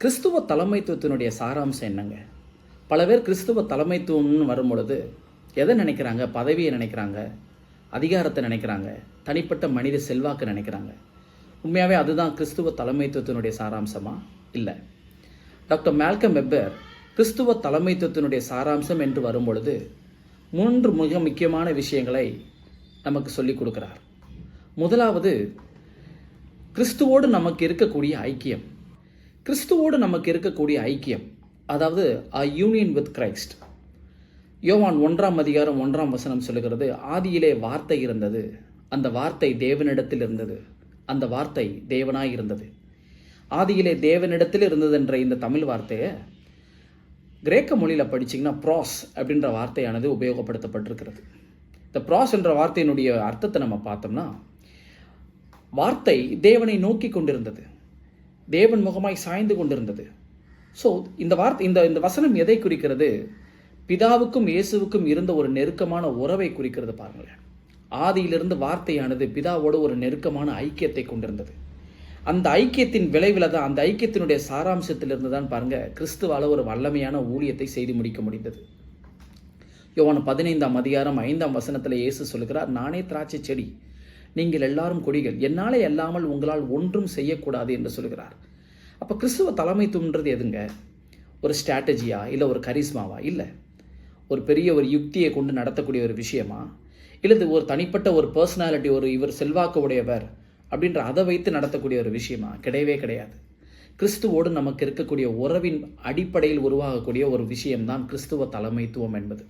கிறிஸ்துவ தலைமைத்துவத்தினுடைய சாராம்சம் என்னங்க? பல பேர் கிறிஸ்துவ தலைமைத்துவம்னு வரும் பொழுது எதை நினைக்கிறாங்க? பதவியை நினைக்கிறாங்க, அதிகாரத்தை நினைக்கிறாங்க, தனிப்பட்ட மனித செல்வாக்கு நினைக்கிறாங்க. உண்மையாகவே அதுதான் கிறிஸ்துவ தலைமைத்துவத்தினுடைய சாராம்சமா? இல்லை. டாக்டர் மால்கம் வெப்பர் கிறிஸ்துவ தலைமைத்துவத்தினுடைய சாராம்சம் என்று வரும் பொழுது 3 மிக முக்கியமான விஷயங்களை நமக்கு சொல்லிக் கொடுக்கிறார். முதலாவது, கிறிஸ்துவோடு நமக்கு இருக்கக்கூடிய ஐக்கியம். கிறிஸ்துவோடு நமக்கு இருக்கக்கூடிய ஐக்கியம், அதாவது யூனியன் வித் கிரைஸ்ட். யோவான் 1ஆம் அதிகாரம் 1ஆம் வசனம் சொல்லுகிறது, ஆதியிலே வார்த்தை இருந்தது, அந்த வார்த்தை தேவனிடத்தில் இருந்தது, அந்த வார்த்தை தேவனாய் இருந்தது. ஆதியிலே தேவனிடத்தில் இருந்தது என்ற இந்த தமிழ் வார்த்தையை கிரேக்க மொழியில் படிச்சிங்கன்னா ப்ராஸ் அப்படின்ற வார்த்தையானது உபயோகப்படுத்தப்பட்டிருக்கிறது. இந்த ப்ராஸ் என்ற வார்த்தையினுடைய அர்த்தத்தை நம்ம பார்த்தோம்னா, வார்த்தை தேவனை நோக்கி கொண்டிருந்தது, தேவன் முகமாய் சாய்ந்து கொண்டிருந்தது. ஸோ இந்த வார்த்தை இந்த வசனம் எதை குறிக்கிறது? பிதாவுக்கும் இயேசுவுக்கும் இருந்த ஒரு நெருக்கமான உறவை குறிக்கிறது. பாருங்களேன், ஆதியிலிருந்து வார்த்தையானது பிதாவோடு ஒரு நெருக்கமான ஐக்கியத்தை கொண்டிருந்தது. அந்த ஐக்கியத்தின் விளைவில் தான், அந்த ஐக்கியத்தினுடைய சாராம்சத்திலிருந்து தான் பாருங்க கிறிஸ்துவால் ஒரு வல்லமையான ஊழியத்தை செய்து முடிக்க முடிந்தது. யோவான் 15ஆம் அதிகாரம் 5ஆம் வசனத்தில் இயேசு சொல்கிறார், நானே திராட்சை செடி, நீங்கள் எல்லாரும் கொடிகள், என்னாலே அல்லாமல் உங்களால் ஒன்றும் செய்யக்கூடாது என்று சொல்கிறார். அப்போ கிறிஸ்துவ தலைமைத்துவம்ன்றது எதுங்க? ஒரு ஸ்ட்ராட்டஜியா, இல்லை ஒரு கரிஸ்மாவா? இல்லை. ஒரு பெரிய ஒரு யுக்தியை கொண்டு நடத்தக்கூடிய ஒரு விஷயமா? இல்லை ஒரு தனிப்பட்ட ஒரு பர்சனாலிட்டி, ஒரு இவர் செல்வாக்கு உடையவர் அப்படின்ற அதை வைத்து நடத்தக்கூடிய ஒரு விஷயமா? கிடையவே கிடையாது. கிறிஸ்துவோடு நமக்கு இருக்கக்கூடிய உறவின் அடிப்படையில் உருவாகக்கூடிய ஒரு விஷயம்தான் கிறிஸ்துவ தலைமைத்துவம் என்பது.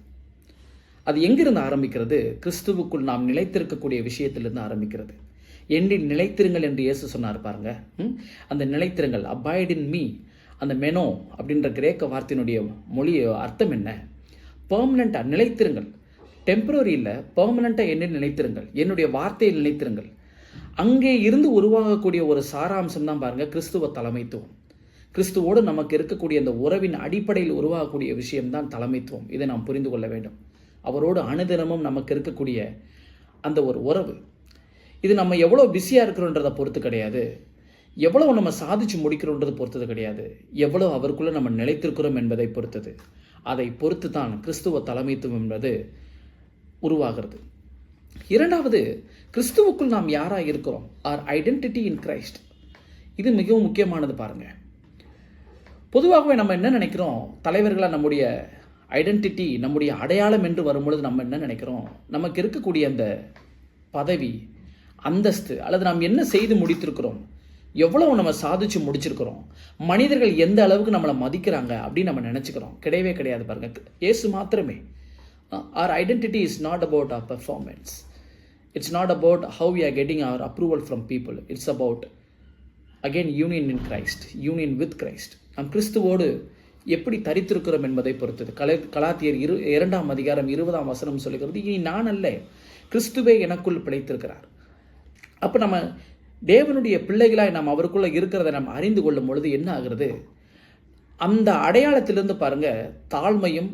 அது எங்கிருந்து ஆரம்பிக்கிறது? கிறிஸ்துவுக்குள் நாம் நிலைத்திருக்கக்கூடிய விஷயத்திலிருந்து ஆரம்பிக்கிறது. என்னில் நிலைத்திருங்கள் என்று இயேசு சொன்னார் பாருங்க. அந்த நிலைத்திருங்கள், அபாய்ட் இன் மீ, அந்த மெனோ அப்படின்ற கிரேக்க வார்த்தையினுடைய மொழி அர்த்தம் என்ன? பெர்மனண்ட்டாக நிலைத்திருங்கள். டெம்பரரி இல்லை, பெர்மனண்ட்டாக என்னில் நிலைத்திருங்கள், என்னுடைய வார்த்தையில் நிலைத்திருங்கள். அங்கே இருந்து உருவாகக்கூடிய ஒரு சாராம்சம் தான் பாருங்க கிறிஸ்துவ தலைமைத்துவம். கிறிஸ்துவோடு நமக்கு இருக்கக்கூடிய அந்த உறவின் அடிப்படையில் உருவாகக்கூடிய விஷயம்தான் தலைமைத்துவம். இதை நாம் புரிந்து கொள்ள வேண்டும். அவரோடு அனுதினமும் நமக்கு இருக்கக்கூடிய அந்த ஒரு உறவு, இது நம்ம எவ்வளோ பிஸியாக இருக்கிறோன்றதை பொறுத்து கிடையாது, எவ்வளோ நம்ம சாதிச்சு முடிக்கிறோன்றது பொறுத்தது கிடையாது, எவ்வளோ அவருக்குள்ளே நம்ம நிலைத்திருக்கிறோம் என்பதை பொறுத்தது. அதை பொறுத்து தான் கிறிஸ்துவ தலைமைத்துவம் என்பது உருவாகிறது. இரண்டாவது, கிறிஸ்துவுக்குள் நாம் யாராக இருக்கிறோம், ஆர் ஐடென்டிட்டி இன் கிரைஸ்ட். இது மிகவும் முக்கியமானது. பாருங்க, பொதுவாகவே நம்ம என்ன நினைக்கிறோம், தலைவர்களாக நம்முடைய ஐடென்டிட்டி, நம்முடைய அடையாளம் என்று வரும்பொழுது நம்ம என்ன நினைக்கிறோம், நமக்கு இருக்கக்கூடிய அந்த பதவி, அந்தஸ்து, அல்லது நாம் என்ன செய்து முடித்திருக்கிறோம், எவ்வளவு நம்ம சாதிச்சு முடிச்சிருக்கிறோம், மனிதர்கள் எந்த அளவுக்கு நம்மளை மதிக்கிறாங்க அப்படின்னு நம்ம நினச்சிக்கிறோம். கிடையவே கிடையாது. பாருங்க, இயேசு மாத்திரமே. Our identity is not about our performance. It's not about how we are getting our approval from people. It's about, again, union in Christ, union with Christ. நாம் கிறிஸ்துவோடு எப்படி தரித்திருக்கிறோம் என்பதை பொறுத்தது. கலாத்தியர் 2ஆம் அதிகாரம் 20ஆம் வசனம் சொல்லுகிறது, இனி நான் அல்ல, கிறிஸ்துவே எனக்குள் பிழைத்திருக்கிறார். அப்போ நம்ம தேவனுடைய பிள்ளைகளாய் நாம் அவருக்குள்ளே இருக்கிறத நம்ம அறிந்து கொள்ளும் பொழுது என்ன ஆகிறது? அந்த அடையாளத்திலிருந்து பாருங்க தாழ்மையும்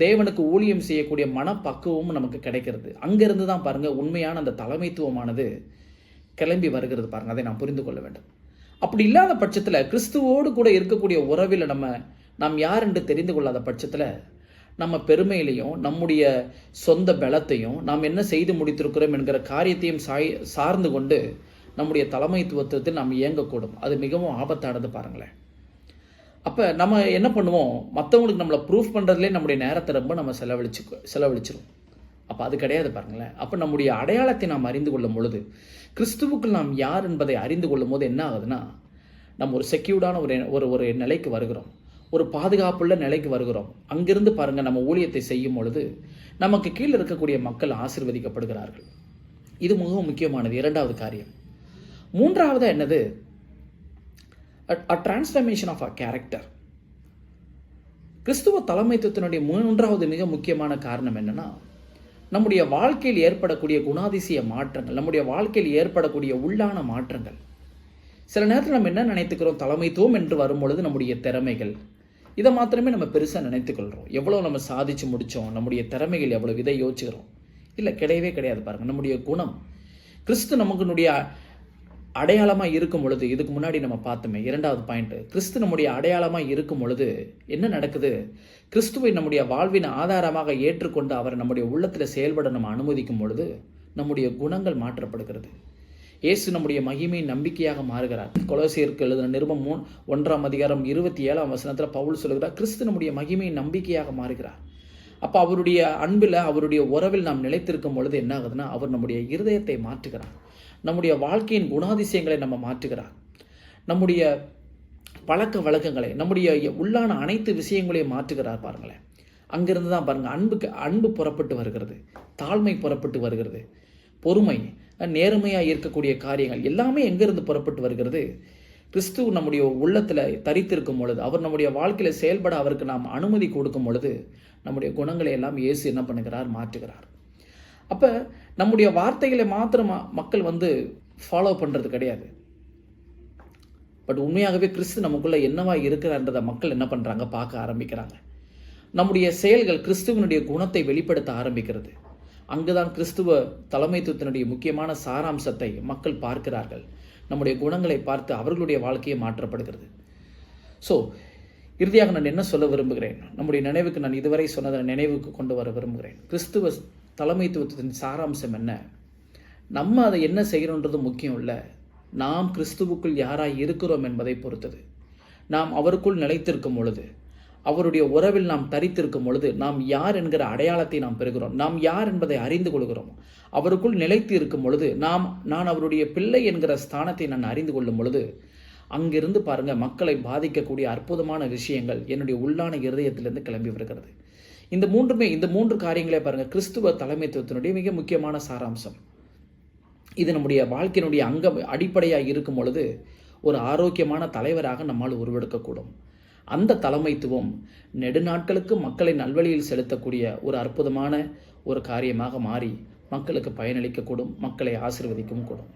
தேவனுக்கு ஊழியம் செய்யக்கூடிய மனப்பக்குவமும் நமக்கு கிடைக்கிறது. அங்கிருந்து தான் பாருங்க உண்மையான அந்த தலைமைத்துவமானது கிளம்பி வருகிறது. பாருங்க, அதை நாம் புரிந்து கொள்ள வேண்டும். அப்படி இல்லாத பட்சத்தில், கிறிஸ்துவோடு கூட இருக்கக்கூடிய உறவில் நாம் யார் என்று தெரிந்து கொள்ளாத பட்சத்தில், நம்ம பெருமையிலையும் நம்முடைய சொந்த பலத்தையும் நாம் என்ன செய்து முடித்திருக்கிறோம் என்கிற காரியத்தையும் சார்ந்து கொண்டு நம்முடைய தலைமைத்துவத்தில் நாம் இயங்கக்கூடும். அது மிகவும் ஆபத்தானது. பாருங்களேன், அப்போ நம்ம என்ன பண்ணுவோம், மற்றவங்களுக்கு நம்மளை ப்ரூஃப் பண்ணுறதுலேயே நம்முடைய நேரத்தை ரொம்ப நம்ம செலவழிச்சிரும். அப்போ அது கிடையாது. பாருங்களேன், அப்போ நம்முடைய அடையாளத்தை நாம் அறிந்து கொள்ளும் பொழுது, கிறிஸ்துவுக்குள் நாம் யார் என்பதை அறிந்து கொள்ளும் போது என்ன ஆகுதுன்னா, நம்ம ஒரு செக்யூர்டான ஒரு நிலைக்கு வருகிறோம், ஒரு பாதுகாப்புள்ள நிலைக்கு வருகிறோம். அங்கிருந்து பாருங்கள் நம்ம ஊழியத்தை செய்யும் பொழுது நமக்கு கீழே இருக்கக்கூடிய மக்கள் ஆசீர்வதிக்கப்படுகிறார்கள். இது மிகவும் முக்கியமானது. இரண்டாவது காரியம். மூன்றாவது என்னது? A transformation of our character. கிறிஸ்துவ தலைமைத்துவத்தினுடைய மூன்றாவது மிக முக்கியமான காரணம் என்னன்னா, நம்முடைய வாழ்க்கையில் ஏற்படக்கூடிய குணாதிசய மாற்றங்கள், நம்முடைய வாழ்க்கையில் ஏற்படக்கூடிய உள்ளான மாற்றங்கள். சில நேரத்தில் நம்ம என்ன நினைத்துக்கிறோம், தலைமைத்துவம் என்று வரும்பொழுது நம்முடைய திறமைகள், இதை மாத்திரமே நம்ம பெருசாக நினைத்துக்கொள்கிறோம். எவ்வளோ நம்ம சாதிச்சு முடித்தோம், நம்முடைய திறமைகள் எவ்வளோ இதை யோசிக்கிறோம். இல்லை, கிடையவே கிடையாது. பாருங்கள், நம்முடைய குணம், கிறிஸ்து நமக்குனுடைய அடையாளமாக இருக்கும் பொழுது, இதுக்கு முன்னாடி நம்ம பார்த்தோமே 2வது பாயிண்ட், கிறிஸ்து நம்முடைய அடையாளமாக இருக்கும் பொழுது என்ன நடக்குது? கிறிஸ்துவை நம்முடைய வாழ்வின் ஆதாரமாக ஏற்றுக்கொண்டு அவரை நம்முடைய உள்ளத்தில் செயல்பட நம்ம அனுமதிக்கும் பொழுது நம்முடைய குணங்கள் மாற்றப்படுகிறது. இயேசு நம்முடைய மகிமையின் நம்பிக்கையாக மாறுகிறார். கொலோசியருக்கு எழுதின நிருபம் 1ஆம் அதிகாரம் 27ஆம் வசனத்தில் பவுல் சொல்கிறார், கிறிஸ்து நம்முடைய மகிமையின் நம்பிக்கையாக மாறுகிறார். அப்போ அவருடைய அன்பில், அவருடைய உறவில் நாம் நிலைத்திருக்கும் பொழுது என்ன ஆகுதுன்னா, அவர் நம்முடைய இருதயத்தை மாற்றுகிறார். நம்முடைய வாழ்க்கையின் குணாதிசயங்களை நம்ம மாற்றுகிறார். நம்முடைய பழக்க வழக்கங்களை, நம்முடைய உள்ளான அனைத்து விஷயங்களையும் மாற்றுகிறார். பாருங்களேன், அங்கிருந்து தான் பாருங்கள் அன்பு புறப்பட்டு வருகிறது, தாழ்மை புறப்பட்டு வருகிறது, பொறுமை, நேர்மையாக இருக்கக்கூடிய காரியங்கள் எல்லாமே எங்கிருந்து புறப்பட்டு வருகிறது? கிறிஸ்துவ நம்முடைய உள்ளத்தில் தரித்திருக்கும் பொழுது, அவர் நம்முடைய வாழ்க்கையில் செயல்பட அவருக்கு நாம் அனுமதி கொடுக்கும் பொழுது நம்முடைய குணங்களை எல்லாம் இயேசு என்ன பண்ணுகிறார்? மாற்றுகிறார். அப்போ நம்முடைய வார்த்தைகளை மாத்திரம் மக்கள் ஃபாலோ பண்ணுறது கிடையாது. பட் உண்மையாகவே கிறிஸ்து நமக்குள்ளே என்னவா இருக்கிறான்றதை மக்கள் என்ன பண்ணுறாங்க? பார்க்க ஆரம்பிக்கிறாங்க. நம்முடைய செயல்கள் கிறிஸ்துவனுடைய குணத்தை வெளிப்படுத்த ஆரம்பிக்கிறது. அங்குதான் கிறிஸ்துவ தலைமைத்துவத்தினுடைய முக்கியமான சாராம்சத்தை மக்கள் பார்க்கிறார்கள். நம்முடைய குணங்களை பார்த்து அவர்களுடைய வாழ்க்கையை மாற்றப்படுகிறது. ஸோ இறுதியாக நான் என்ன சொல்ல விரும்புகிறேன்? நம்முடைய நினைவுக்கு நான் இதுவரை சொன்னதை நினைவுக்கு கொண்டு வர விரும்புகிறேன். கிறிஸ்துவ தலைமைத்துவத்தின் சாராம்சம் என்ன? நம்ம அதை என்ன செய்கிறோன்றது முக்கியம் இல்லை. நாம் கிறிஸ்துவுக்குள் யாராய் இருக்கிறோம் என்பதை பொறுத்தது. நாம் அவருக்குள் நிலைத்திருக்கும் பொழுது, அவருடைய உறவில் நாம் தரித்திருக்கும் பொழுது நாம் யார் என்கிற அடையாளத்தை நாம் பெறுகிறோம். நாம் யார் என்பதை அறிந்து கொள்கிறோம். அவருக்குள் நிலைத்து இருக்கும் பொழுது நான் அவருடைய பிள்ளை என்கிற ஸ்தானத்தை நான் அறிந்து கொள்ளும் பொழுது அங்கிருந்து பாருங்கள், மக்களை பாதிக்கக்கூடிய அற்புதமான விஷயங்கள் என்னுடைய உள்ளான இருதயத்திலிருந்து கிளம்பி வருகிறது. இந்த 3 காரியங்களே பாருங்கள், கிறிஸ்துவ தலைமைத்துவத்தினுடைய மிக முக்கியமான சாராம்சம். இது நம்முடைய வாழ்க்கையினுடைய அடிப்படையாக இருக்கும் பொழுது ஒரு ஆரோக்கியமான தலைவராக நம்மால் உருவெடுக்கக்கூடும். அந்த தலைமைத்துவம் நெடுநாட்களுக்கு மக்களை நல்வழியில் செலுத்தக்கூடிய ஒரு அற்புதமான ஒரு காரியமாக மாறி மக்களுக்கு பயனளிக்கக்கூடும், மக்களை ஆசீர்வதிக்கவும் கூடும்.